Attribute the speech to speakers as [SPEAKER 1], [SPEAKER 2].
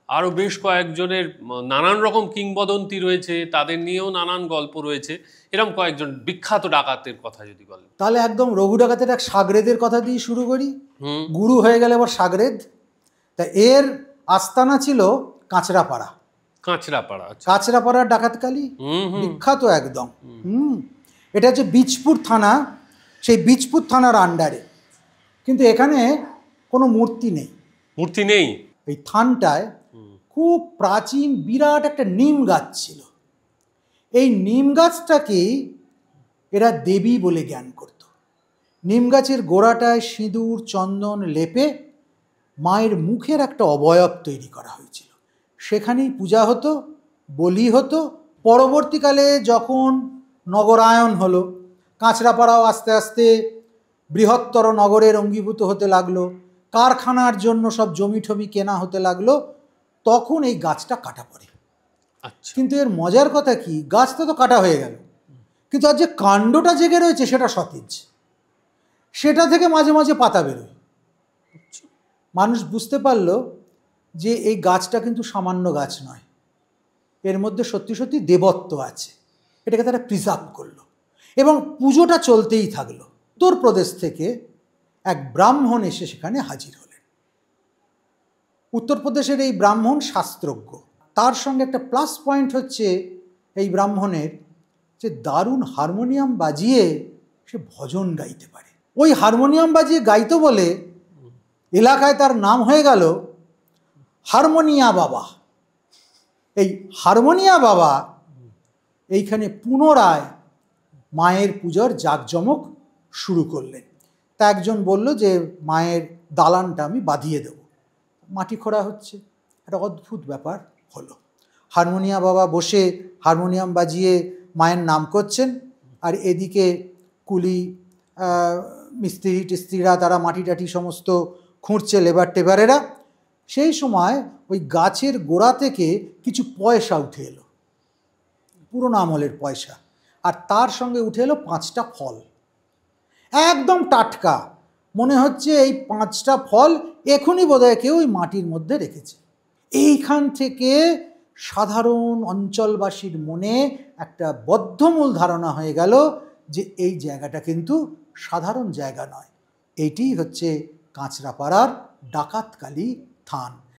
[SPEAKER 1] আরও বেশ কয়েকজনের নানান রকম কিংবদন্তি রয়েছে, তাদের নিয়েও নানান গল্প রয়েছে। এরকম কয়েকজন বিখ্যাত ডাকাতের কথা যদি বলেন।
[SPEAKER 2] তাহলে একদম রঘু ডাকাতের এক সাগরেদের কথা দিয়ে শুরু করি।
[SPEAKER 1] হুম।
[SPEAKER 2] গুরু হয়ে গেলে আবার সাগরেদ। তা এর আস্তানা ছিল কাঁচরাপাড়া।
[SPEAKER 1] কাঁচরাপাড়া।
[SPEAKER 2] কাঁচরাপাড়ার ডাকাতকালী বিখ্যাত একদম। এটা হচ্ছে বীজপুর থানা, সেই বীজপুর থানার আন্ডারে। কিন্তু এখানে কোনো মূর্তি নেই।
[SPEAKER 1] মূর্তি নেই?
[SPEAKER 2] এই থানটায় খুব প্রাচীন বিরাট একটা নিম গাছ ছিল। এই নিম গাছটাকেই এরা দেবী বলে জ্ঞান করত। নিম গাছের গোড়াটায় সিঁদুর চন্দন লেপে মায়ের মুখের একটা অবয়ব তৈরি করা হয়েছিল। সেখানেই পূজা হতো, বলি হতো। পরবর্তীকালে যখন নগরায়ন হলো, কাঁচরাপাড়াও আস্তে আস্তে বৃহত্তর নগরের অঙ্গীভূত হতে লাগলো, কারখানার জন্য সব জমি টমি কেনা হতে লাগলো, তখন এই গাছটা কাটা পড়ে।
[SPEAKER 1] আচ্ছা।
[SPEAKER 2] কিন্তু এর মজার কথা কি, গাছটা তো কাটা হয়ে গেল, কিন্তু আর যে কাণ্ডটা জেগে রয়েছে সেটা সতেজ। সেটা থেকে মাঝে মাঝে পাতা বেরোয়। মানুষ বুঝতে পারল যে এই গাছটা কিন্তু সামান্য গাছ নয়, এর মধ্যে সত্যি সত্যি দেবত্ব আছে। এটাকে তারা প্রিজার্ভ করলো এবং পুজোটা চলতেই থাকলো। উত্তরপ্রদেশ থেকে এক ব্রাহ্মণ এসে সেখানে হাজির হলেন। উত্তরপ্রদেশের এই ব্রাহ্মণ শাস্ত্রজ্ঞ। তার সঙ্গে একটা প্লাস পয়েন্ট হচ্ছে এই ব্রাহ্মণের যে দারুণ হারমোনিয়াম বাজিয়ে সে ভজন গাইতে পারে। ওই হারমোনিয়াম বাজিয়ে গাইতো বলে এলাকায় তার নাম হয়ে গেল হারমোনিয়া বাবা। এই হারমোনিয়া বাবা এইখানে পুনরায় মায়ের পুজোর জাঁকজমক শুরু করলেন। তা একজন বলল যে মায়ের দালানটা আমি বাঁধিয়ে দেব। মাটি খোঁড়া হচ্ছে, একটা অদ্ভুত ব্যাপার হলো। হারমোনিয়া বাবা বসে হারমোনিয়াম বাজিয়ে মায়ের নাম করছেন, আর এদিকে কুলি মিস্ত্রি টিস্ত্রিরা তারা মাটি টাটি সমস্ত খুঁড়ছে, লেবার টেবারেরা। সেই সময় ওই গাছের গোড়া থেকে কিছু পয়সা উঠে এলো, পুরোনো আমলের পয়সা, আর তার সঙ্গে উঠে এলো 5টা ফল, একদম টাটকা। মনে হচ্ছে এই 5টা ফল এখনই বোধহয় কেউ ওই মাটির মধ্যে রেখেছে। এইখান থেকে সাধারণ অঞ্চলবাসীর মনে একটা বদ্ধমূল ধারণা হয়ে গেল যে এই জায়গাটা কিন্তু সাধারণ জায়গা নয়, এইটি হচ্ছে কাঁচরাপাড়ার ডাকাতকালী থান।